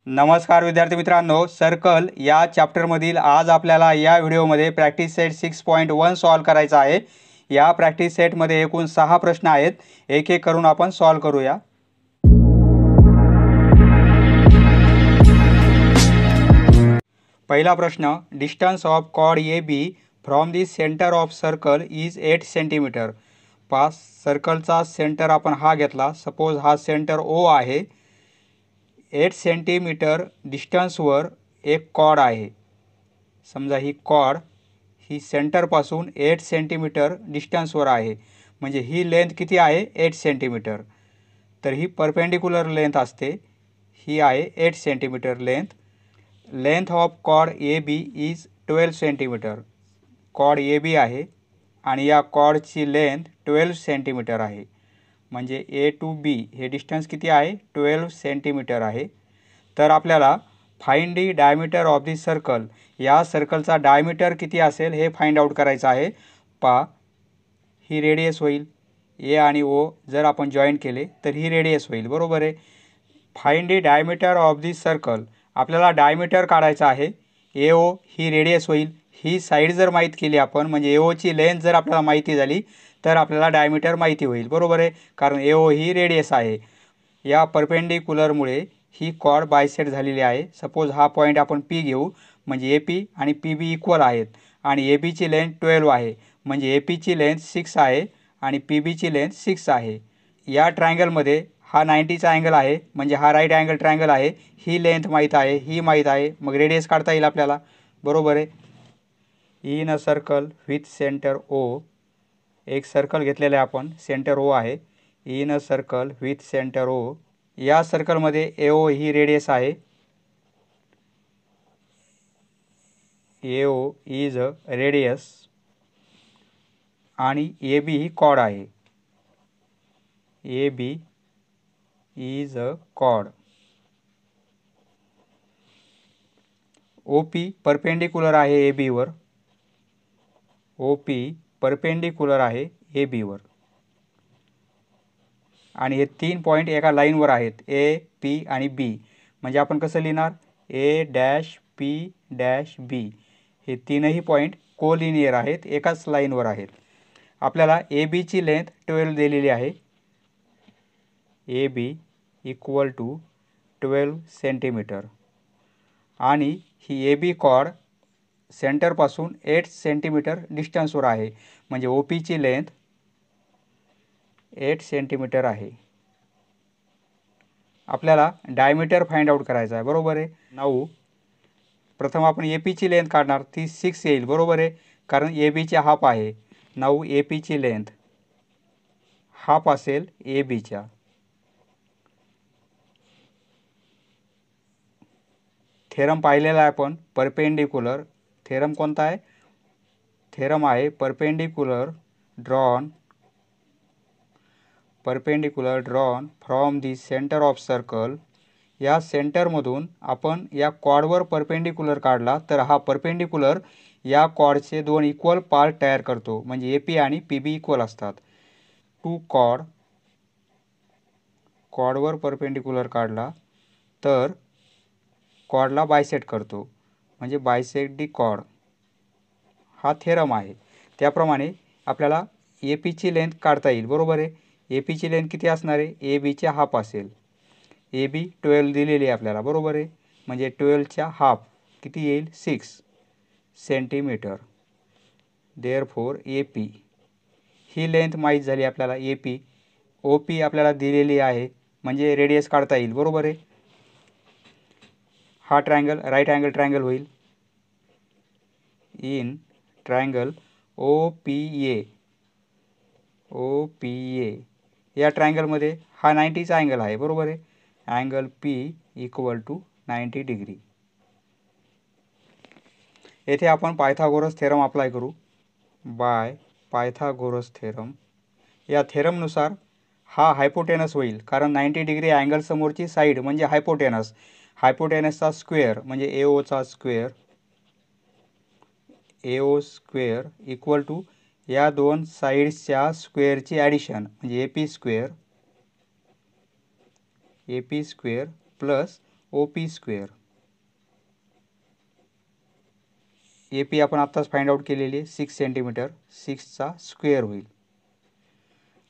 नमस्कार विद्यार्थी मित्रांनो, सर्कल या चॅप्टरमधील आज आपल्याला या व्हिडिओमध्ये प्रॅक्टिस सेट 6.1 सॉल्व करायचा आहे। या प्रॅक्टिस सेटमध्ये एकूण 6 प्रश्न आहेत, एक एक करून आपण सॉल्व करूया। पहिला प्रश्न, distance of chord AB from the centre of circle is 8 centimetre. पास सर्कलचा सेंटर आपण हा घेतला, सपोज हा सेंटर O आहे। 8 सेंटीमीटर डिस्टन्सवर एक कॉर्ड आहे। समजा ही कॉर्ड ही सेंटरपासून 8 सेंटीमीटर डिस्टन्सवर आहे, म्हणजे ही लेंथ किती आहे 8 सेंटीमीटर। तर ही परपेंडिक्युलर लेंथ असते, ही आहे 8 centimetre length. Length of chord AB is 12 centimetre. Chord AB आहे आणि या कॉर्डची लेंथ 12 सेंटीमीटर आहे, म्हणजे A to B हे डिस्टन्स किती आहे 12 सेंटीमीटर आहे। तर आपल्याला find the diameter of the circle, या सर्कलचा डायमीटर किती असेल हे फाइंड आउट करायचं आहे। पहा, ही रेडियस होईल, A आणि O जर आपण जॉईन केले तर ही रेडियस होईल, बरोबर आहे। Find the diameter of the circle, आपल्याला डायमीटर काढायचा आहे। AO ही रेडियस होईल, ही साईड जर माहीत केली आपण, म्हणजे AO ची लेंथ जर आपल्याला माहिती झाली तर आपल्याला डायमीटर माहिती होईल, बरोबर आहे, कारण AO ही रेडियस आहे। या परपेंडिक्युलरमुळे ही कॉर्ड बायसेक्ट झालेली आहे। सपोज हा पॉईंट आपण P घेऊ, म्हणजे AP आणि PB इक्वल आहेत आणि AB ची लेंथ 12 आहे, म्हणजे AP ची लेंथ 6 आहे आणि PB ची लेंथ 6 आहे। या ट्रायंगलमध्ये हा 90चा अँगल आहे, म्हणजे हा राईट अँगल ट्रायंगल आहे। ही लेंथ माहीत आहे, ही माहीत आहे, मग रेडियस काढता येईल आपल्याला, बरोबर आहे। In a circle with centre O, एक सर्कल घेतलेलं आहे आपण, सेंटर O आहे। In a circle with centre O, या सर्कलमध्ये AO ही रेडियस आहे। AO इज अ रेडियस आणि AB ही कॉर्ड आहे। AB is a cord. OP perpendicular आहे AB वर, OP परपेंडिक्युलर आहे AB वर, आणि हे 3 पॉईंट एका लाईनवर आहेत, A, P आणि B, म्हणजे आपण कसं लिहिणार A dash P dash B, हे तीनही पॉईंट कोलिनियर आहेत, एकाच लाईनवर आहेत। आपल्याला AB ची लेंथ 12 दिलेली आहे, AB इक्वल टू 12 सेंटीमीटर, आणि ही AB कॉर्ड सेंटरपासून 8 सेंटीमीटर डिस्टन्सवर आहे, म्हणजे OP ची लेंथ 8 सेंटीमीटर आहे। आपल्याला डायमीटर फाइंड आउट करायचा आहे, बरोबर आहे। नाऊ प्रथम आपण AP ची लेंथ काढणार, ती 6 येईल, बरोबर आहे, कारण AB ची हाफ आहे। नाऊ AP ची लेंथ हाफ असेल AB च्या। थेरम पाहिलेला आहे आपण, परपेंडिक्युलर थेरम कोणता आहे, थेरम आहे perpendicular drawn from the centre of circle. या सेंटरमधून आपण या कॉर्डवर परपेंडिक्युलर काढला तर हा परपेंडिक्युलर या कॉर्डचे दोन इक्वल पार्ट तयार करतो, म्हणजे AP आणि PB इक्वल असतात। टू कॉर्डवर परपेंडिक्युलर काढला तर कॉर्डला बायसेक्ट करतो, म्हणजे बायसेक्ट दी कॉर्ड, हा थेरम आहे। त्याप्रमाणे आपल्याला AP ची लेंथ काढता येईल, बरोबर आहे। AP ची लेंथ किती असणार आहे, AB च्या हाफ असेल। AB 12 दिलेली आहे आपल्याला, बरोबर आहे, म्हणजे 12 च्या हाफ किती येईल 6 सेंटीमीटर। देअरफॉर AP ही लेंथ माहीत झाली आपल्याला, AP OP आपल्याला दिलेली आहे, म्हणजे रेडियस काढता येईल, बरोबर आहे। हा ट्रायंगल राईट अँगल ट्रायंगल होईल। इन ट्रायंगल OPA या ट्रायंगलमध्ये हा 90चा अँगल आहे, बरोबर आहे, angle P equal to 90 degree. येथे आपण पायथागोरस थेरम अप्लाय करू। बाय पायथागोरस थेरम, या थेरमनुसार हा हायपोटेनस होईल, कारण 90 डिग्री अँगल समोरची साईड म्हणजे हायपोटेनस, हायपोटेनसचा स्क्वेअर म्हणजे AO चा square, AO square equal to या दोन साईड्सच्या स्क्वेअरची ॲडिशन, म्हणजे AP square plus OP square. AP आपण आत्ताच फाइंड आउट केलेली आहे 6 सेंटीमीटर, 6चा स्क्वेअर होईल.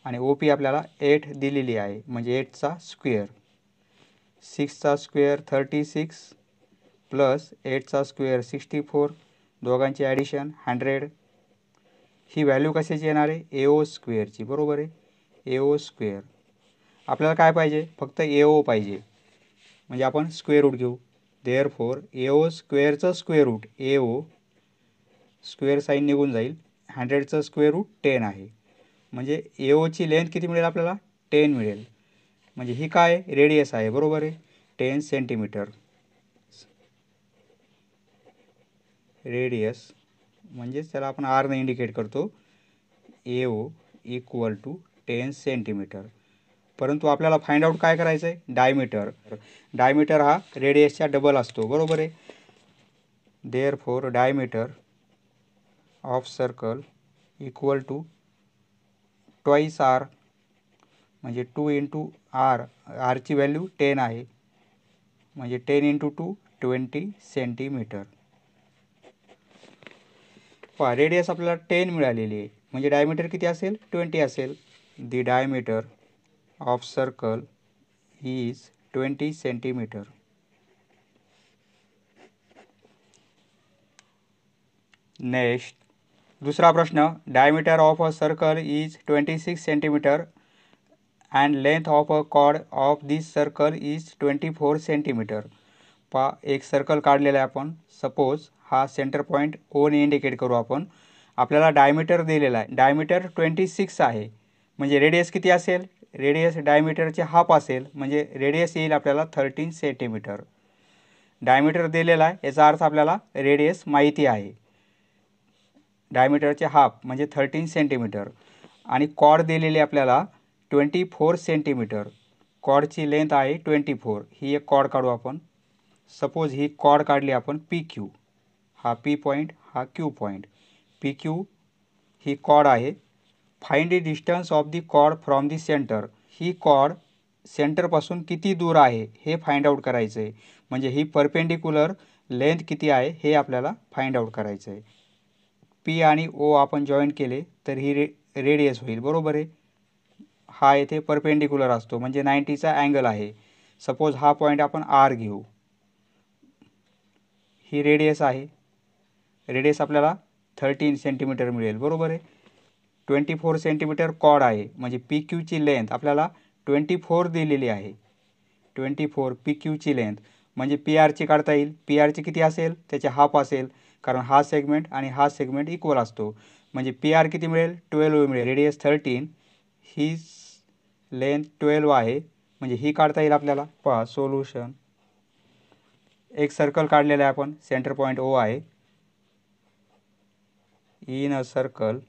आणि OP आपल्याला 8 दिलेली आहे म्हणजे 8चा स्क्वेअर. 6चा स्क्वेअर 36 प्लस 8चा स्क्वेअर 64, दोघांची ॲडिशन 100. ही व्हॅल्यू कशाची येणार आहे? AO स्क्वेअरची. बरोबर आहे, AO स्क्वेअर. आपल्याला काय पाहिजे? फक्त AO पाहिजे, म्हणजे आपण स्क्वेअर रूट घेऊ. देअरफॉर AO स्क्वेअरचं square root, AO square sign निघून जाईल, 100चं स्क्वेअर रूट 10 आहे. म्हणजे AOची लेंथ किती मिळेल आपल्याला? 10 मिळेल. म्हणजे ही काय? रेडियस आहे. बरोबर आहे, 10 सेंटीमीटर. रेडियस म्हणजेच त्याला आपण R ने इंडिकेट करतो. AO equal to 10 centimetre. परंतु आपल्याला फाइंड आउट काय करायचं आहे? डायमीटर. डायमीटर हा रेडियसच्या डबल असतो. बरोबर आहे. Therefore diameter of circle equal to twice R, म्हणजे 2 इंटू R. Rची व्हॅल्यू 10 आहे, म्हणजे 10 इंटू 2 20 सेंटीमीटर. पहा, रेडियस आपल्याला 10 मिळालेली आहे, म्हणजे डायमीटर किती असेल? 20 असेल. दी diameter of circle is 20 centimetre. Next दुसरा प्रश्न. Diameter of a circle is 26 centimetre and length of a cord of this circle is 24 centimetre. पहा, एक सर्कल काढलेला आहे आपण. सपोज हा सेंटर पॉईंट O ने इंडिकेट करू आपण. आपल्याला डायमीटर दिलेला आहे. डायमीटर 26 आहे, म्हणजे रेडियस किती असेल? रेडियस डायमीटरचे हाफ असेल, म्हणजे रेडियस येईल आपल्याला 13 सेंटीमीटर. डायमीटर दिलेला आहे, याचा अर्थ आपल्याला रेडियस माहिती आहे. डायमीटरचे हाफ म्हणजे 13 सेंटीमीटर. आणि कॉर्ड दिलेली आपल्याला 24 सेंटीमीटर. कॉर्डची लेंथ आहे 24. ही एक कॉर्ड काढू आपण. सपोज ही कॉर्ड काढली आपण PQ. हा P पॉईंट, हा Q पॉईंट. PQ ही कॉर्ड आहे. Find the distance of the chord from the centre. ही कॉर्ड सेंटरपासून किती दूर आहे हे फाइंड आउट करायचं आहे. म्हणजे ही परपेंडिक्युलर लेंथ किती आहे हे आपल्याला फाइंड आउट करायचं आहे. P आणि O आपण जॉईन केले तर ही रेडियस होईल. बरोबर आहे. हा येथे परपेंडिक्युलर असतो, म्हणजे 90चा अँगल आहे. सपोज हा पॉईंट आपण R घेऊ. ही रेडियस आहे. रेडियस आपल्याला 13 सेंटीमीटर मिळेल. बरोबर आहे. 24 सेंटीमीटर कॉर्ड आहे, म्हणजे PQची लेंथ आपल्याला 24 दिलेली आहे. 24 PQची लेंथ, म्हणजे PRची काढता येईल. PRची किती असेल? त्याचे हाफ असेल, कारण हा सेगमेंट आणि हा सेगमेंट इक्वल असतो. म्हणजे PR किती मिळेल? 12 मिळेल. रेडियस 13, ही लेंथ 12 आहे, म्हणजे ही काढता येईल आपल्याला. पहा सोल्युशन. एक सर्कल काढलेला आहे आपण. सेंटर पॉईंट O आहे. In a circle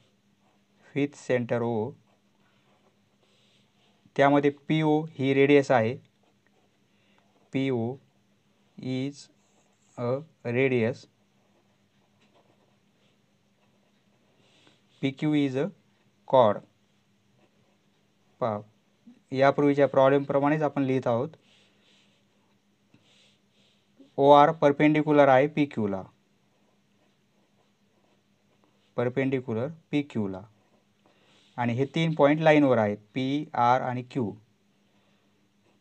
with centre O. त्यामध्ये PO ही रेडियस आहे. PO is a radius. PQ is a cord. पहा, यापूर्वीच्या प्रॉब्लेमप्रमाणेच आपण लिहित आहोत. OR परपेंडिक्युलर आहे PQला. परपेंडिक्युलर PQला. आणि हे 3 पॉईंट लाईनवर आहेत, P, R आणि Q.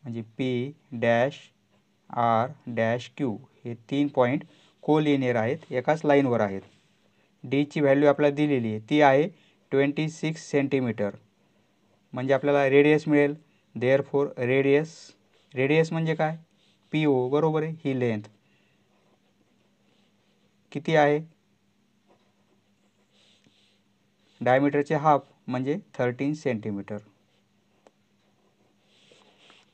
म्हणजे P dash R dash Q हे 3 पॉईंट कोलिनियर आहेत, एकाच लाईनवर आहेत. Dची व्हॅल्यू आपल्याला दिलेली आहे, ती आहे 26 सेंटीमीटर. म्हणजे आपल्याला रेडियस मिळेल. देअरफॉर रेडियस म्हणजे काय? PO. बरोबर आहे. ही लेंथ किती आहे? डायमीटरचे हाफ म्हणजे 13 सेंटीमीटर.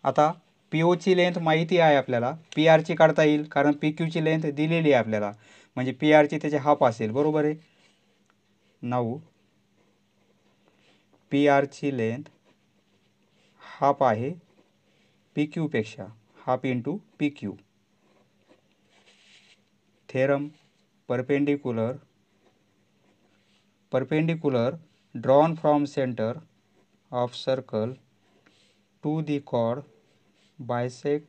आता POची लेंथ माहिती आहे आपल्याला. PRची काढता येईल, कारण PQची लेंथ दिलेली आहे आपल्याला, म्हणजे PRची त्याचे हाफ असेल. बरोबर आहे. नाऊ PRची लेंथ हाफ आहे PQपेक्षा. Half into PQ. Theorem perpendicular drawn from center of circle to the chord bisect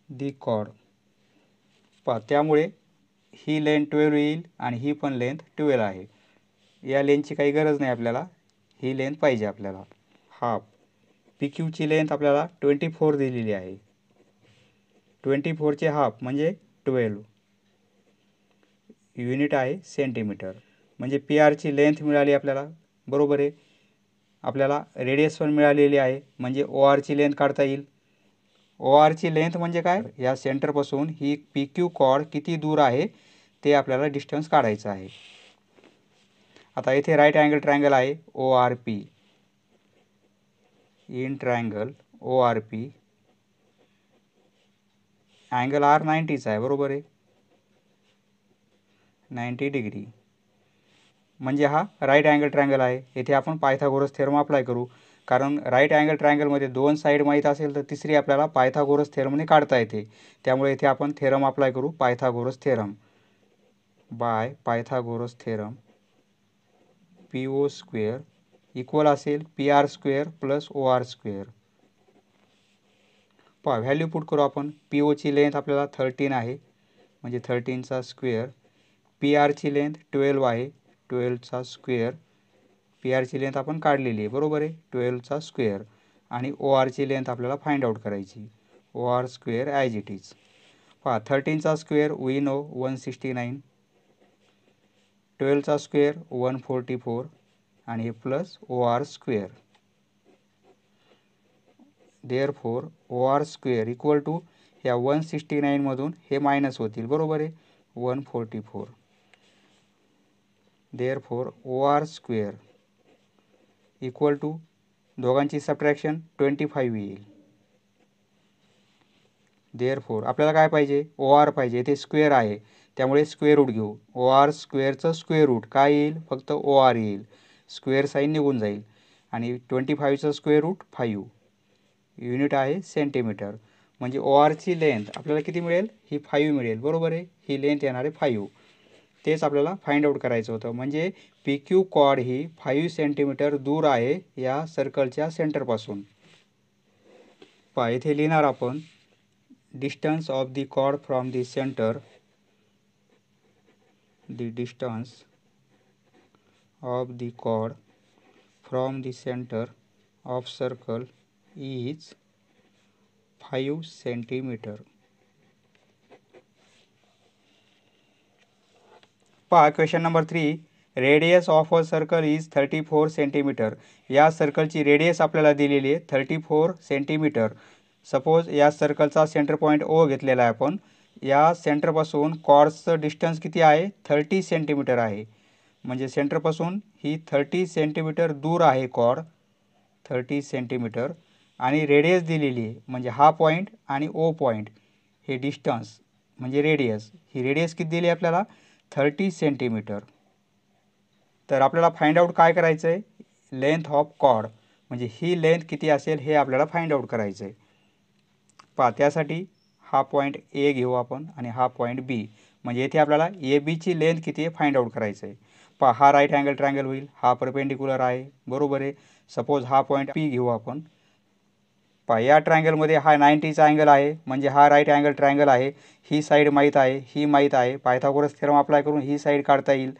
the chord. त्यामुळे ही लेंथ 12 येईल आणि ही पण लेंथ 12 आहे. या लेंथची काही गरज नाही आपल्याला, ही लेंथ पाहिजे आपल्याला. हाफ पी क्यूची लेंथ आपल्याला 24 दिलेली आहे. 24चे हाफ म्हणजे 12 युनिट आहे सेंटीमीटर. म्हणजे पी आरची लेंथ मिळाली आपल्याला. बरोबर आहे. आपल्याला रेडियस पण मिळालेली आहे, म्हणजे ओ आरची लेंथ काढता येईल. ओ आरची लेंथ म्हणजे काय, या सेंटरपासून ही पी क्यू कॉर्ड किती दूर आहे ते आपल्याला डिस्टन्स काढायचं आहे. आता इथे राईट अँगल ट्रायंगल आहे O R P. In triangle O R P angle R 90चा आहे. बरोबर आहे, 90 डिग्री. म्हणजे हा राईट अँगल ट्रायंगल आहे. येथे आपण पायथागोरस थेरम अप्लाय करू, कारण राईट अँगल ट्रायंगलमध्ये 2 साईड माहीत असेल तर तिसरी आपल्याला पायथागोरस थेरमने काढता येते. त्यामुळे इथे आपण थेरम अप्लाय करू, Pythagoras theorem. By Pythagoras theorem P O square equal असेल P R square plus O R square. Value put करू आपण. पी ओची लेंथ आपल्याला 13 आहे, म्हणजे 13चा स्क्वेअर. पी आरची लेंथ 12 आहे, 12चा स्क्वेअर. पी आरची लेंथ आपण काढलेली आहे. बरोबर आहे, 12चा स्क्वेअर. आणि ओ आरची लेंथ आपल्याला फाइंड आउट करायची. O R square as it is. 13चा स्क्वेअर वी नो 169, 12चा स्क्वेअर 144 आणि हे plus O R square. Therefore O R square equal to ह्या 169 मधून हे मायनस होतील. बरोबर आहे, 144. Therefore O R square equal to दोघांची सबट्रॅक्शन 25 येईल. देअरफोर आपल्याला काय पाहिजे, ओ आर पाहिजे. इथे स्क्वेअर आहे त्यामुळे स्क्वेअर रूट घेऊ. ओ आर स्क्वेअरचं स्क्वेअर रूट काय येईल, फक्त ओ आर येईल. स्क्वेअर साईन निघून जाईल आणि 25चं स्क्वेअर रूट 5. युनिट आहे सेंटीमीटर. म्हणजे ओ आरची लेंथ आपल्याला किती मिळेल, ही 5 मिळेल. बरोबर आहे, ही लेंथ येणार आहे 5. तेच आपल्याला फाइंड आउट करायचं होतं. म्हणजे पी क्यू कॉर्ड ही 5 सेंटीमीटर दूर आहे या सर्कलच्या सेंटरपासून. इथे लिहिणार आपण distance of the chord from the centre. The distance of the chord from the centre of circle is 5 centimetre. Question number 3. Radius of a circle is 34 centimetre. या सर्कलची रेडियस आपल्याला दिलेली आहे 34 सेंटीमीटर. सपोज या सर्कलचा सेंटर पॉईंट ओ घेतलेला आहे आपण. या सेंटरपासून कॉर्डचं डिस्टन्स किती आहे, 30 सेंटीमीटर आहे. म्हणजे सेंटरपासून ही 30 सेंटीमीटर दूर आहे कॉर्ड, 30 सेंटीमीटर. आणि रेडियस दिलेली आहे, म्हणजे हा पॉईंट आणि ओ पॉईंट हे डिस्टन्स म्हणजे रेडियस. ही रेडियस किती दिली आपल्याला, 30 सेंटीमीटर. तर आपल्याला फाइंड आउट काय करायचं आहे, लेंथ ऑफ कॉर्ड. म्हणजे ही लेंथ किती असेल हे आपल्याला फाइंड आउट करायचं आहे. त्यासाठी हा पॉईंट ए घेऊ आपण आणि हा पॉईंट बी. म्हणजे येथे आपल्याला ए बीची लेंथ किती आहे फाइंड आउट करायचं आहे. हा राईट अँगल ट्रायंगल होईल, हा परपेंडिक्युलर आहे. बरोबर आहे. सपोज हा पॉईंट पी घेऊ आपण. या ट्रायंगलमध्ये हा 90चा अँगल आहे, म्हणजे हा राईट अँगल ट्रायंगल आहे. ही साईड माहीत आहे, ही माहीत आहे. पायथागोरस थेरम अप्लाय करून ही साईड काढता येईल.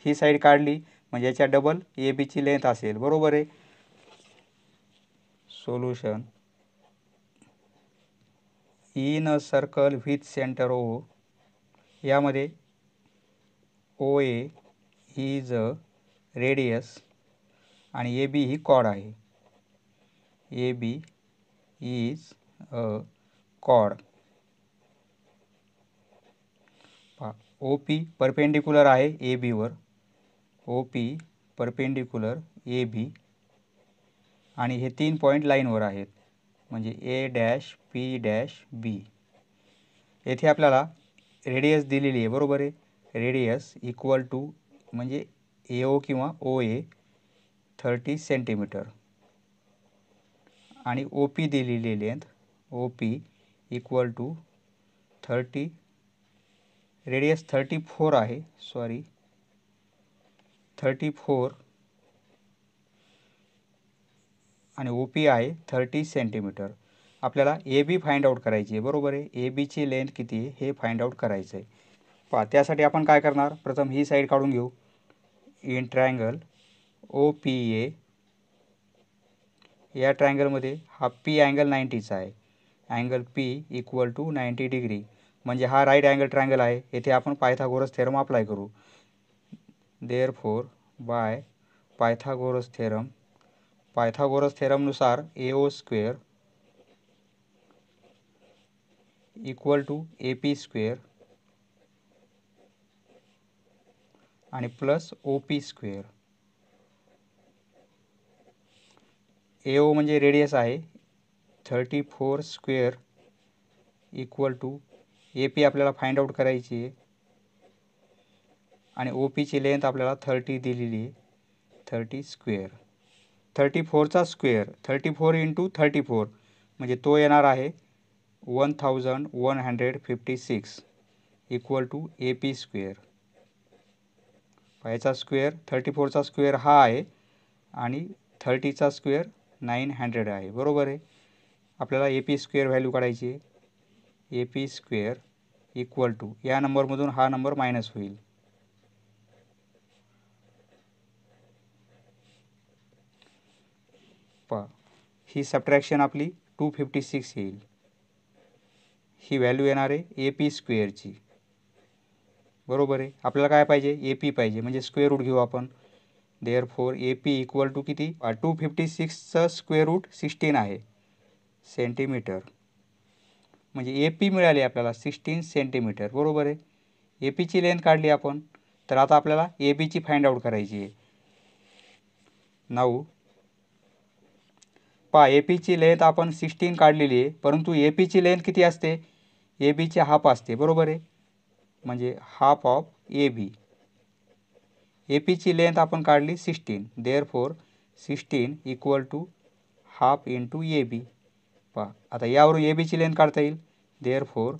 ही साईड काढली म्हणजे याच्या डबल ए बीची लेंथ असेल. बरोबर आहे. Solution. In a circle with centre O. यामध्ये O A is a radius आणि ए बी ही कॉर्ड आहे. A B is a chord. O P perpendicular आहे ए बीवर. O P perpendicular A B आणि हे 3 पॉईंट लाईनवर आहेत, म्हणजे A dash P dash B. येथे आपल्याला रेडियस दिलेली आहे. बरोबर आहे. रेडियस इक्वल टू म्हणजे ए ओ किंवा ओ ए 30 सेंटीमीटर आणि ओ पी दिलेली length O P equal to 30. Radius 34 आहे, सॉरी 34 आणि ओ पी आहे 30 सेंटीमीटर. आपल्याला ए बी फाइंड आउट करायची आहे, बरोबर आहे. ए बीची लेंथ किती आहे हे फाइंड आउट करायचं आहे. पहा, त्यासाठी आपण काय करणार, प्रथम ही साईड काढून घेऊ. In triangle O P A, या ट्रायंगलमध्ये हा पी अँगल 90चा आहे. Angle P equal to 90 degree, म्हणजे हा राईट अँगल ट्रायंगल आहे. येथे आपण पायथागोरस थेरम अप्लाय करू. देअरफोर बाय पायथागोरस थेरमनुसार AO square equal to AP square आणि प्लस OP स्क्वेअर. AO म्हणजे रेडियस आहे, 34 स्क्वेअर इक्वल टू AP आपल्याला फाइंड आउट करायची आहे आणि OPची लेंथ आपल्याला 30 दिलेली आहे, 30 स्क्वेअर. 34चा स्क्वेअर 34 इंटू 34 म्हणजे तो येणार आहे 1156 इक्वल टू AP स्क्वेअर. याचा स्क्वेअर 34चा स्क्वेअर हा आहे आणि 30चा स्क्वेअर 900 आहे, बरोबर आहे. आपल्याला AP स्क्वेअर व्हॅल्यू काढायची आहे. AP स्क्वेअर इक्वल टू, या नंबरमधून हा नंबर मायनस होईल. ही सबट्रॅक्शन आपली 256 येईल. ही व्हॅल्यू येणार आहे AP स्क्वेअरची, बरोबर आहे. आपल्याला काय पाहिजे, AP पाहिजे, म्हणजे स्क्वेअर रूट घेऊ आपण. देअरफोर AP इक्वल टू किती, 256चं स्क्वेअर रूट 16 आहे सेंटीमीटर, म्हणजे AP मिळाली आपल्याला 16 सेंटीमीटर, बरोबर आहे. APची लेंथ काढली आपण, तर आता आपल्याला ABची फाइंड आउट करायची आहे. नाऊ APची लेंथ आपण 16 काढलेली आहे, परंतु APची लेंथ किती असते, ABची हाफ असते, बरोबर आहे. म्हणजे हाफ ऑफ AB. APची लेंथ आपण काढली 16, therefore 16 equal to half into AB. आता यावरून ABची लेंथ काढता येईल. देअरफोर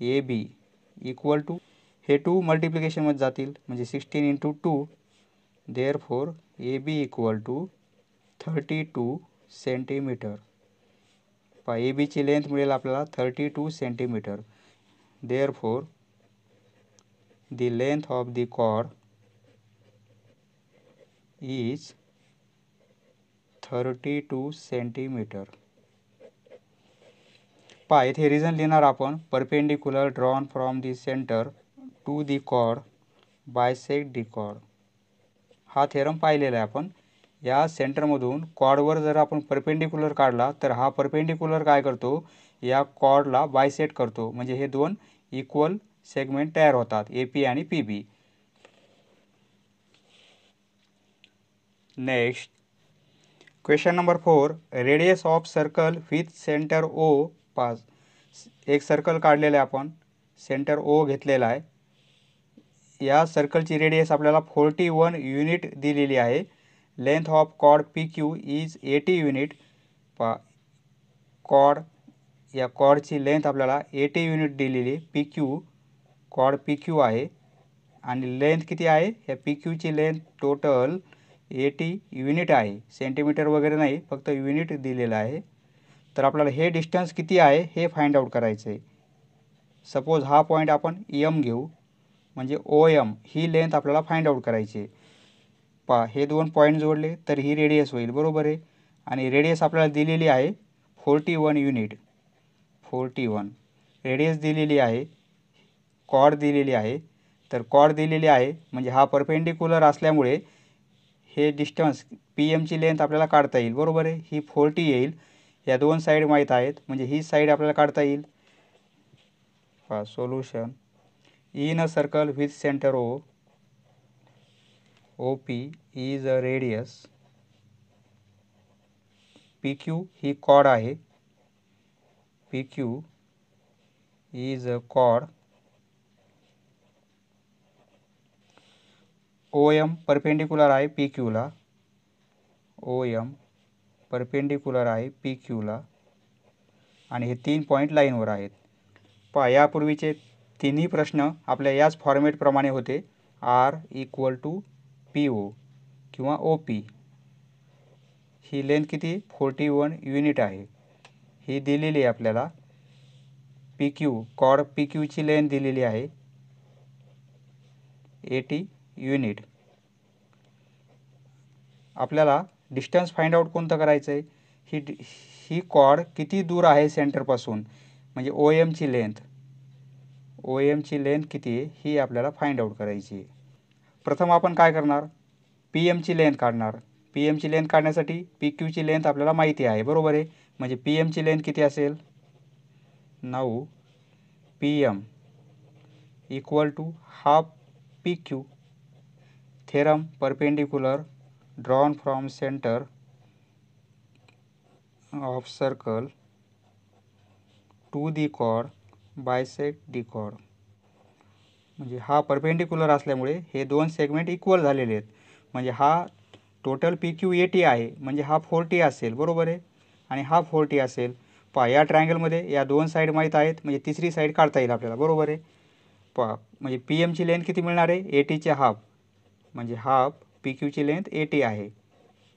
AB इक्वल टू, हे 2 मल्टिप्लिकेशनमध्ये जातील, म्हणजे 16 into 2. Therefore AB equal to 32 centimetre. ABची लेंथ मिळेल आपल्याला 32 centimetre. Therefore the length of the chord is 32 centimetre. येथे रिझन लिहिणार आपण, perpendicular drawn from the centre to the chord bisect the chord. हा थेरम पाहिलेला आहे आपण. या सेंटरमधून कॉर्डवर जर आपण परपेंडिक्युलर काढला तर हा परपेंडिक्युलर काय करतो, या कॉर्डला बायसेक्ट करतो, म्हणजे हे दोन इक्वल सेगमेंट तयार होतात, AP आणि PB. Next question number 4. Radius of circle with centre O. एक सर्कल काढलेलं आहे आपण, सेंटर O घेतलेला आहे. या सर्कलची रेडियस आपल्याला 41 युनिट दिलेली आहे. Length of chord PQ is 80 unit. या कॉर्डची लेंथ आपल्याला 80 युनिट दिलेली, PQ कॉर्ड PQ आहे आणि लेंथ किती आहे, या PQची लेंथ टोटल 80 युनिट आहे, सेंटीमीटर वगैरे नाही, फक्त युनिट दिलेलं आहे. तर आपल्याला हे डिस्टन्स किती आहे हे फाइंड आउट करायचं आहे. सपोज हा पॉईंट आपण M घेऊ, म्हणजे OM ही लेंथ आपल्याला फाइंड आउट करायची आहे. हे दोन पॉईंट जोडले तर ही रेडियस होईल, बरोबर आहे. आणि रेडियस आपल्याला दिलेली आहे 41 युनिट. 41 रेडियस दिलेली आहे, कॉर्ड दिलेली आहे. तर कॉर्ड दिलेली आहे म्हणजे हा परपेंडिक्युलर असल्यामुळे हे डिस्टन्स PMची लेंथ आपल्याला काढता येईल, बरोबर आहे. ही 40 येईल. या दोन साईड माहीत आहेत, म्हणजे ही साईड आपल्याला काढता येईल. Solution. In a circle with centre O, OP is a radius. PQ ही कॉर्ड आहे, PQ is a chord. OM perpendicular आहे PQला, OM परपेंडिक्युलर आहे PQला आणि हे 3 पॉईंट लाईनवर आहेत. यापूर्वीचे तिन्ही प्रश्न आपल्या याच फॉर्मॅटप्रमाणे होते. R इक्वल टू PO किंवा OP. ही लेंथ किती, 41 युनिट आहे. ही दिलेली आहे आपल्याला पी क्यू, कॉड पी क्यूची लेंथ दिलेली आहे 80 युनिट. आपल्याला डिस्टन्स फाइंड आउट कोणतं करायचं आहे, ही कॉड किती दूर आहे सेंटरपासून, म्हणजे ओ एमची लेंथ किती आहे ही आपल्याला फाइंड आउट करायची आहे. प्रथम आपण काय करणार, पी एमची लेंथ काढणार. पी एमची लेंथ काढण्यासाठी पी क्यूची लेंथ आपल्याला माहिती आहे, बरोबर आहे. म्हणजे पी एमची लेंथ किती असेल, 9 P M equal to half P Q. Theorem perpendicular drawn from centre of circle to the chord bisect the chord. म्हणजे हा परपेंडिकुलर असल्यामुळे हे दोन सेगमेंट इक्वल झालेले आहेत. म्हणजे हा टोटल पी क्यू 80 आहे, म्हणजे हा 40 असेल, बरोबर आहे. आणि हा 40 असेल. पहा या ट्रायंगलमध्ये या दोन साईड माहीत आहेत, म्हणजे तिसरी साईड काढता येईल आपल्याला, बरोबर आहे. पहा म्हणजे पी एमची लेंथ किती मिळणार आहे, 80चे हाफ, म्हणजे हाफ पी क्यूची लेंथ 80 आहे.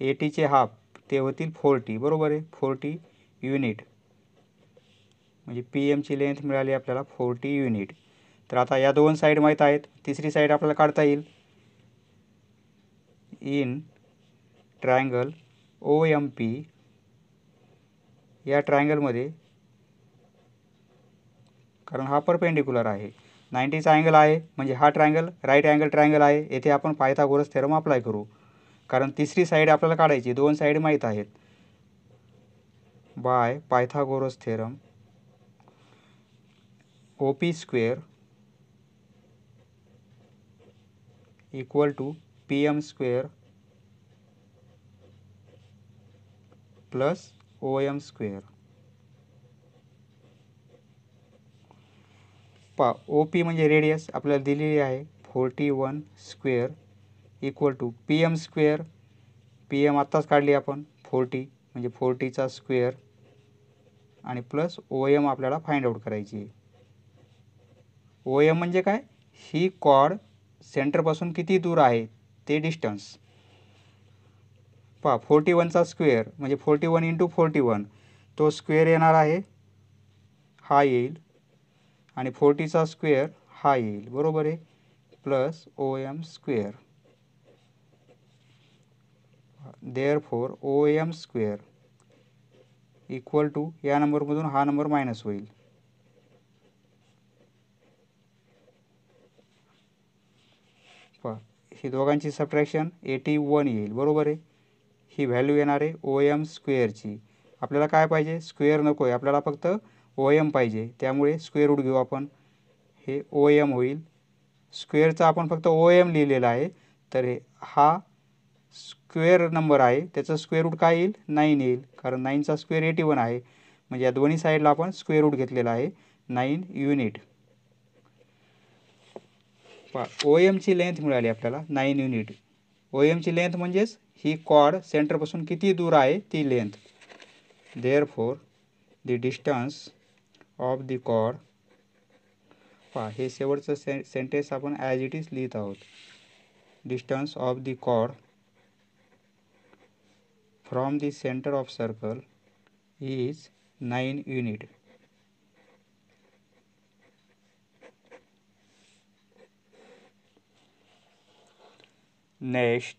80चे हाफ ते होतील 40, बरोबर आहे. 40 युनिट, म्हणजे पी एमची लेंथ मिळाली आपल्याला 40 युनिट. तर आता या दोन साईड माहीत आहेत, तिसरी साईड आपल्याला काढता येईल. In triangle O M P, या ट्रायंगलमध्ये कारण हा परपेंडिकुलर आहे, 90चा अँगल आहे, म्हणजे हा ट्रायंगल राईट अँगल ट्रायंगल आहे. येथे आपण पायथागोरस थेरम अप्लाय करू, कारण तिसरी साईड आपल्याला काढायची, दोन साईड माहीत आहेत. By Pythagoras theorem O P square equal to P M square plus O M square. O P म्हणजे रेडियस आपल्याला दिलेली आहे 41 square equal to P M square. P M आत्ताच काढली आपण 40, म्हणजे 40चा स्क्वेअर आणि प्लस ओ एम आपल्याला फाइंड आउट करायची आहे. ओ एम म्हणजे काय, ही कॉर्ड सेंटरपासून किती दूर आहे ते डिस्टन्स. पहा 41चा स्क्वेअर म्हणजे 41 इंटू 41, तो स्क्वेअर येणार आहे, हा येईल, आणि 40चा स्क्वेअर हा येईल, बरोबर आहे. Plus O M square. Therefore O M square equal to, या नंबरमधून हा नंबर मायनस होईल. पहा ही दोघांची सबट्रॅक्शन 81 येईल, बरोबर आहे. ही व्हॅल्यू येणार आहे ओ एम स्क्वेअरची. आपल्याला काय पाहिजे, स्क्वेअर नको आहे, आपल्याला फक्त ओ एम पाहिजे, त्यामुळे स्क्वेअर रूट घेऊ आपण. हे ओ एम होईल. स्क्वेअरचा आपण फक्त ओ एम लिहिलेला आहे, तर हा स्क्वेअर नंबर आहे, त्याचं स्क्वेअर रूट काय येईल, 9 येईल, कारण 9चा स्क्वेअर 81 आहे. म्हणजे या दोन्ही साईडला आपण स्क्वेअर रूट घेतलेला आहे, 9 युनिट. ओ एमची लेंथ मिळाली आपल्याला 9 युनिट. ओ एमची लेंथ म्हणजेच ही कॉर्ड सेंटरपासून किती दूर आहे ती length. Therefore the distance of the chord, पहा हे शेवटचं सेंटेन्स आपण ॲज इट इज लिहित आहोत. Distance of the chord from the centre of circle is 9 unit. Next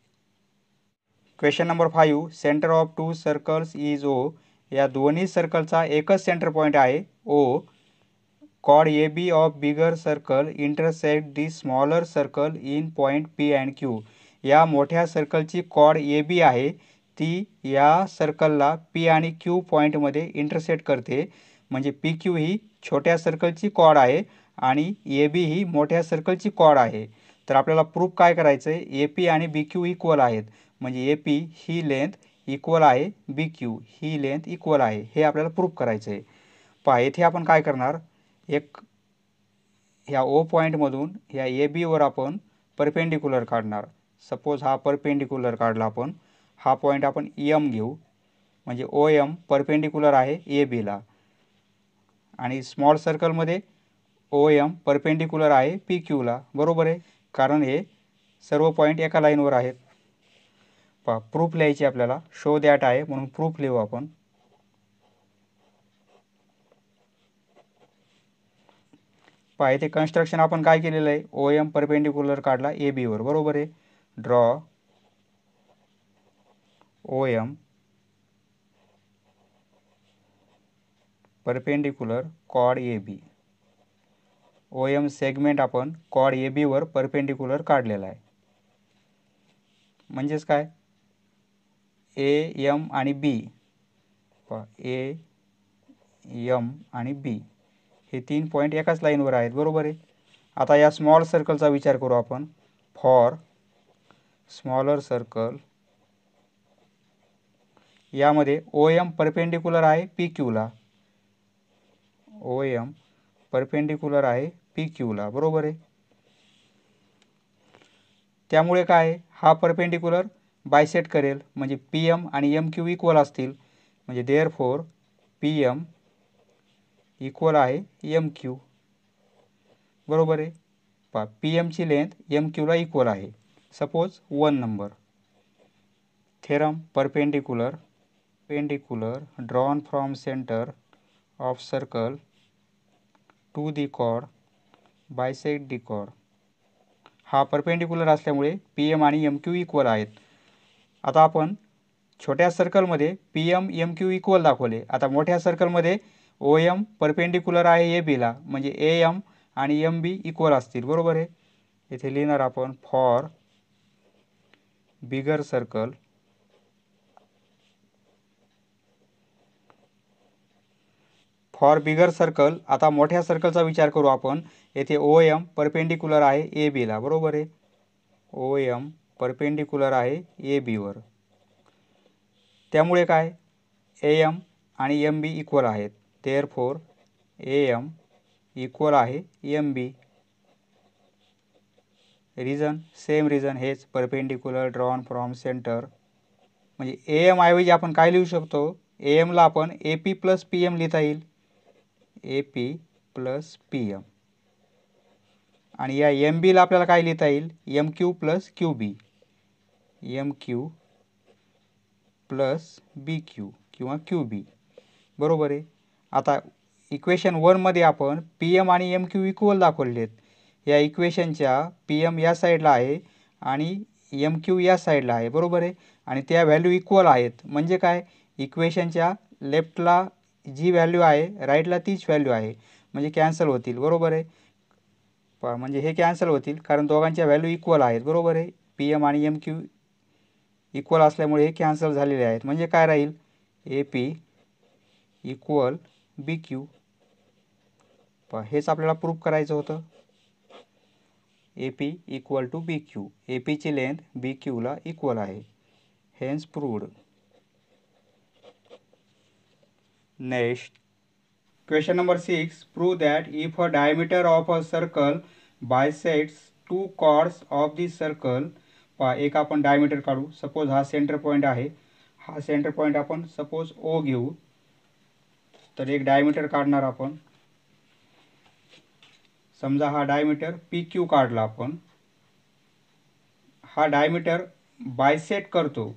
question number 5. Centre of two circles is O. या दोन्ही सर्कलचा एकच सेंटर पॉईंट आहे O. Chord A B of bigger circle intersect the smaller circle in point P and Q. या मोठ्या सर्कलची chord A B आहे, ती या सर्कलला पी आणि क्यू पॉईंटमध्ये इंटरसेक्ट करते. म्हणजे पी क्यू ही छोट्या सर्कलची कॉर्ड आहे आणि ए बी ही मोठ्या सर्कलची कॉर्ड आहे. तर आपल्याला प्रूफ काय करायचं आहे, ए पी आणि बी क्यू इक्वल आहेत, म्हणजे A P he length equal आहे, बी क्यू ही लेंथ इक्वल आहे, हे आपल्याला प्रूफ करायचं आहे. पहा येथे आपण काय करणार, एक ह्या ओ पॉईंटमधून ह्या ए बीवर आपण परपेंडिकुलर काढणार. सपोज हा परपेंडिकुलर काढला आपण, हा पॉईंट आपण एम घेऊ, म्हणजे ओ एम परपेंडिकुलर आहे ए बीला. आणि स्मॉल सर्कलमध्ये ओ एम परपेंडिकुलर आहे पी क्यूला, बरोबर आहे, कारण हे सर्व पॉईंट एका लाईनवर आहेत. पहा प्रूफ लिहायची आपल्याला, शो दॅट आहे म्हणून प्रूफ लिहू आपण. पहा इथे कन्स्ट्रक्शन आपण काय केलेलं आहे, ओ एम परपेंडिक्युलर काढला ए बीवर, बरोबर आहे. ड्रॉ ओ एम परपेंडिक्युलर कॉड A B. O M segment आपण कॉड ए बीवर परपेंडिक्युलर काढलेला आहे. म्हणजेच काय, ए एम आणि बी, ए एम आणि बी हे 3 पॉईंट एकाच लाईनवर आहेत, बरोबर आहे. आता या स्मॉल सर्कलचा विचार करू आपण. फॉर स्मॉलर सर्कल, यामध्ये ओ एम परपेंडिक्युलर आहे पी क्यूला, ओ एम परपेंडिक्युलर आहे पी क्यूला, बरोबर आहे. त्यामुळे काय, हा परपेंडिक्युलर बायसेट करेल, म्हणजे पी एम आणि एम क्यू इक्वल असतील, म्हणजे देअरफॉर पी एम इक्वल आहे एम क्यू, बरोबर आहे. पहा पी एमची लेंथ एम क्यूला इक्वल आहे. Suppose 1 number. Theorem perpendicular drawn from centre of circle to the chord bisect the chord. हा परपेंडिक्युलर असल्यामुळे पी एम आणि एम क्यू इक्वल आहेत. आता आपण छोट्या सर्कलमध्ये P M M Q equal दाखवले. आता मोठ्या सर्कलमध्ये ओ एम परपेंडिक्युलर आहे ए बीला, म्हणजे ए एम आणि एम बी इक्वल असतील, बरोबर आहे. इथे लिहिणार आपण फॉर बिगर सर्कल आता मोठ्या सर्कलचा विचार करू आपण. येथे ओ एम परपेंडिक्युलर आहे ए बीला, बरोबर आहे. ओ एम परपेंडिक्युलर आहे ए बीवर. त्यामुळे काय, ए एम आणि एम बी इक्वल आहेत. देअरफॉर ए एम इक्वल आहे एम बी. रिझन सेम रिझन, हेच परपेंडिक्युलर ड्रॉन फ्रॉम सेंटर. म्हणजे ए एम ऐवजी आपण काय लिहू शकतो, ए एमला आपण A P plus P M लिहिता येईल, A P plus P M. आणि या एम बीला आपल्याला काय लिहिता येईल, M Q plus Q B, M Q plus B Q किंवा क्यू बी, बरोबर आहे. आता इक्वेशन 1मध्ये आपण पी एम आणि एम क्यू इक्वल दाखवले आहेत. या इक्वेशनच्या पी एम या साईडला आहे आणि एम क्यू या साईडला आहे, बरोबर आहे. आणि त्या व्हॅल्यू इक्वल आहेत, म्हणजे काय, इक्वेशनच्या लेफ्टला जी व्हॅल्यू आहे राईटला तीच व्हॅल्यू आहे, म्हणजे कॅन्सल होतील, बरोबर आहे. म्हणजे हे कॅन्सल होतील कारण दोघांच्या व्हॅल्यू इक्वल आहेत, बरोबर आहे. पी एम आणि एम क्यू इक्वल असल्यामुळे हे कॅन्सल झालेले आहेत, म्हणजे काय राहील, A P equal B Q. हेच आपल्याला प्रूफ करायचं होतं. A P equal to B Q, A पीची लेंथ बी क्यूला इक्वल आहे, hence proved. Next question number 6. Prove that if a diameter of a circle bisects two chords of this circle. एक आपण diameter काढू. Suppose हा centre point आहे, हा centre point आपण सपोज ओ घेऊ. तर एक डायमीटर काढणार आपण. समजा हा डायमीटर पी क्यू काढला आपण. हा डायमीटर बायसेट करतो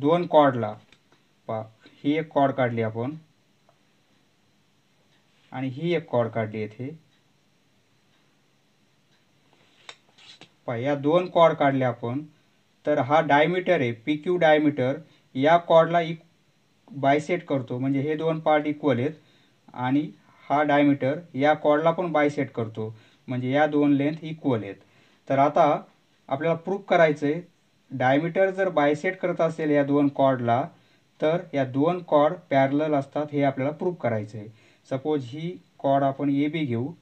2 कॉर्डला. ही एक कॉर्ड काढली आपण आणि ही एक कॉर्ड काढली येथे. या 2 कॉर्ड काढल्या आपण. तर हा डायमीटर आहे पी क्यू डायमीटर, या कॉर्डला बायसेट करतो, म्हणजे हे 2 पार्ट इक्वल आहेत. आणि हा डायमीटर या कॉर्डला पण बायसेट करतो, म्हणजे या 2 लेंथ इक्वल आहेत. तर आता आपल्याला प्रूफ करायचं आहे, डायमीटर जर बायसेट करत असेल या 2 कॉर्डला, तर या 2 कॉर्ड पॅरलल असतात, हे आपल्याला प्रूफ करायचं आहे. सपोज ही कॉर्ड आपण ए बी घेऊ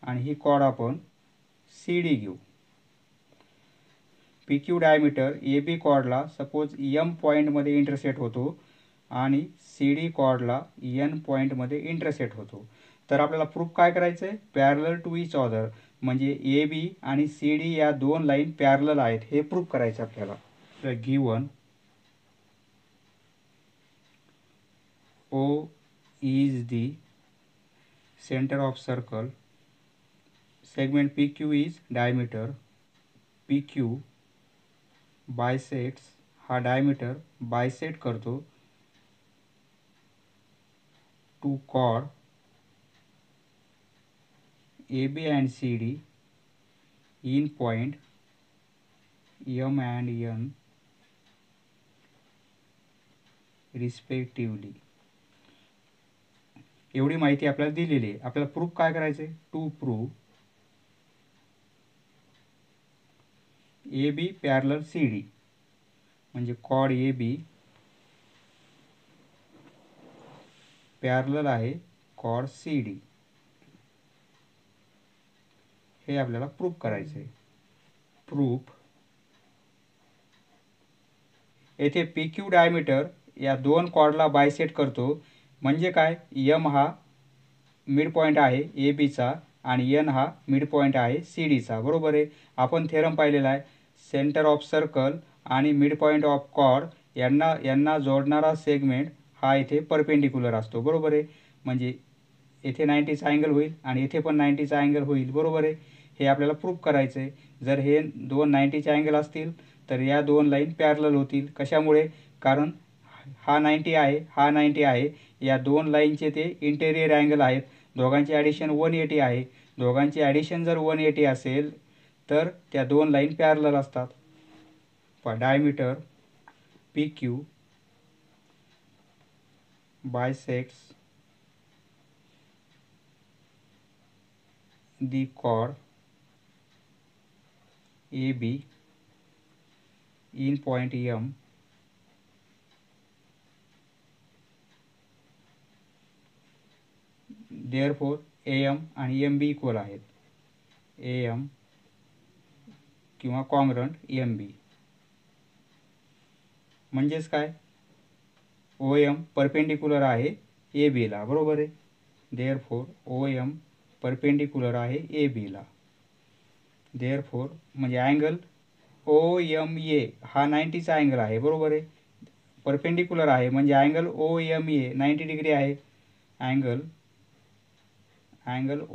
आणि ही कॉर्ड आपण सी डी घेऊ. P Q diameter A B कॉर्डला सपोज एम पॉईंटमध्ये इंटरसेक्ट होतो आणि सी डी कॉर्डला एन पॉईंटमध्ये इंटरसेक्ट होतो. तर आपल्याला प्रूफ काय करायचं आहे, पॅरलल टू इच अदर, म्हणजे ए बी आणि सी डी या 2 लाईन पॅरलल आहेत, हे प्रूफ करायचं आपल्याला. तर given O is the centre of circle, segment P Q is diameter, P Q bisects, हा डायमीटर बायसेट करतो two chord AB and CD in point M and N respectively. एवढी माहिती आपल्याला दिलेली आहे. आपल्याला प्रूफ काय करायचं आहे? To prove AB parallel CD म्हणजे कॉड AB पॅरलल आहे कॉड CD, हे आपल्याला प्रूफ करायचं आहे. प्रूफ येथे PQ डायमीटर या दोन कॉर्डला बायसेट करतो. म्हणजे काय? M हा मिड पॉईंट आहे ABचा आणि N हा मिड पॉईंट आहे CDचा. बरोबर आहे. आपण थेरम पाहिलेला आहे. सेंटर ऑफ सर्कल आणि मिड पॉईंट ऑफ कॉर्ड यांना जोडणारा सेगमेंट हा इथे परपेंडिक्युलर असतो. बरोबर आहे. म्हणजे येथे 90चा अँगल होईल आणि इथे पण 90चा अँगल होईल. बरोबर आहे. हे आपल्याला प्रूफ करायचं आहे. जर हे दोन 90चे अँगल असतील तर या दोन लाईन पॅरलल होतील. कशामुळे? कारण हा 90 आहे, हा 90 आहे. या दोन लाईनचे ते इंटेरियर अँगल आहेत. दोघांचे ॲडिशन 180 आहे. दोघांचे ॲडिशन जर 180 असेल तर त्या दोन लाईन पॅरलल असतात. Diameter PQ bisects the chord AB in point M therefore AM आणि MB इक्वल आहेत. AM किंवा कॉंग्रंट MB म्हणजेच काय? OM परपेंडिक्युलर आहे AB ला. बरोबर आहे. therefore OM परपेंडिक्युलर आहे AB ला. therefore म्हणजे अँगल OMA हा 90चा अँगल आहे. बरोबर आहे. परपेंडिक्युलर आहे म्हणजे अँगल OMA 90 डिग्री आहे. Angle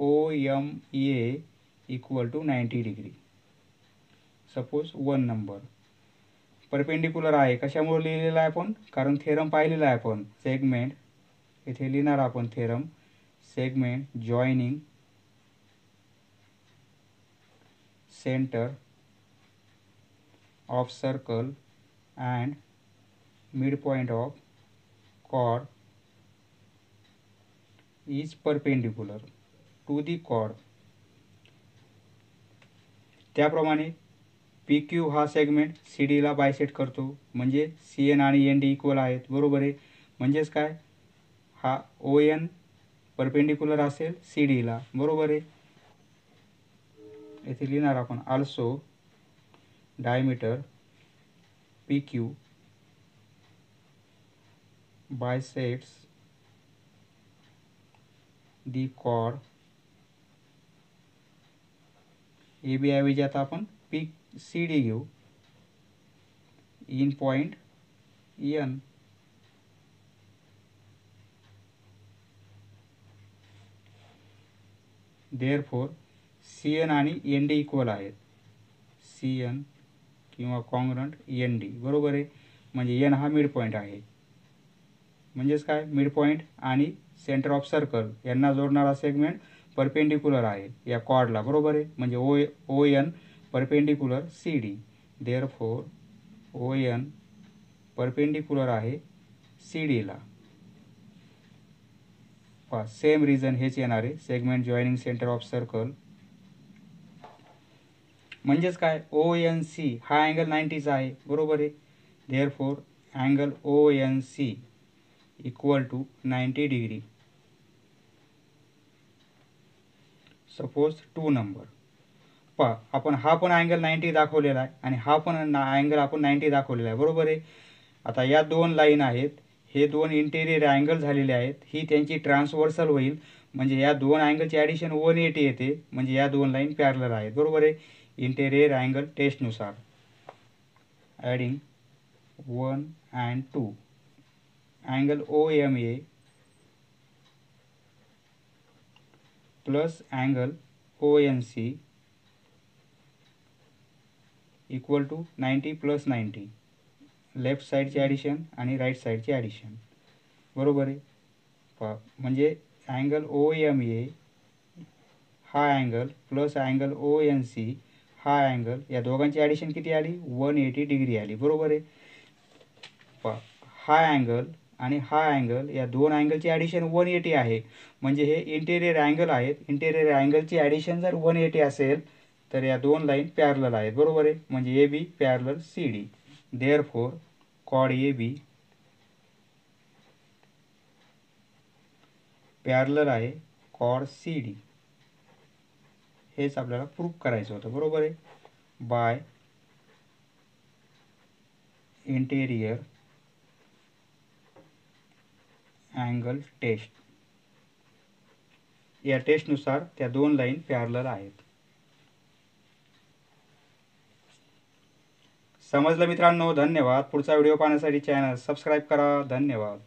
OMA equal to 90 degree. Suppose 1 number perpendicular आहे. कशामुळे लिहिलेला आहे आपण? कारण थेरम पाहिलेला आहे आपण. सेगमेंट इथे लिहिणार आपण theorem. Segment joining centre of circle and mid point of chord is perpendicular to the chord. त्याप्रमाणे PQ हा सेगमेंट CD ला बायसेट करतो. म्हणजे CN आणि ND इक्वल आहेत. बरोबर आहे. म्हणजेच काय? हा ON परपेंडिक्युलर असेल CD ला. बरोबर आहे. येथे लिहिणार आपण also diameter PQ bisects the chord AB ऐवजी आता आपण CD घेऊ in point N. therefore CN आणि ND इक्वल आहेत. CN किंवा कॉंग्रंट ND. बरोबर आहे. म्हणजे N हा मिड पॉईंट आहे. म्हणजेच काय? मिड पॉईंट आणि सेंटर ऑफ सर्कल यांना जोडणारा सेगमेंट परपेंडिक्युलर आहे या कॉर्डला. बरोबर आहे. म्हणजे ON perpendicular CD. therefore ON perpendicular आहे CD ला. सेम रिझन हेच येणार आहे. Segment joining centre of circle म्हणजेच काय? ONC हा अँगल 90चा आहे. बरोबर आहे. therefore angle ONC equal to 90 degree. Suppose 2 number आपण हा पण अँगल 90 दाखवलेला आहे आणि हा पण अँगल आपण 90 दाखवलेला आहे. बरोबर आहे. आता या दोन लाईन आहेत. हे दोन इंटेरियर अँगल झालेले आहेत. ही त्यांची ट्रान्सव्हर्सल होईल. म्हणजे या दोन अँगलची ॲडिशन 180 येते. म्हणजे या दोन लाईन पॅरलल आहेत. बरोबर आहे. इंटेरियर अँगल टेस्टनुसार adding 1 and 2 angle OMA plus angle ONC equal to 90 plus 90. Left साईडची ॲडिशन आणि राईट साईडची ॲडिशन. बरोबर आहे. म्हणजे अँगल OMA हा angle plus angle O N C, हा अँगल, या दोघांची ॲडिशन किती आली? 180 डिग्री आली, बरोबर आहे. हा अँगल आणि हा अँगल, या दोन अँगलची ॲडिशन 180 आहे, म्हणजे हे इंटेरियर अँगल आहेत. इंटेरियर अँगलची ॲडिशन जर 180 असेल तर या दोन लाईन पॅरलल आहेत, बरोबर आहे. म्हणजे A B parallel C D. Therefore कॉड ए बी पॅरलल आहे कॉड सी डी. हेच आपल्याला प्रूफ करायचं होतं, बरोबर आहे. बाय इंटेरियर अँगल टेस्ट, या टेस्टनुसार त्या दोन लाईन पॅरलल आहेत. समजलं मित्रांनो? धन्यवाद. पुढचा व्हिडिओ पाहण्यासाठी चॅनल सबस्क्राईब करा. धन्यवाद.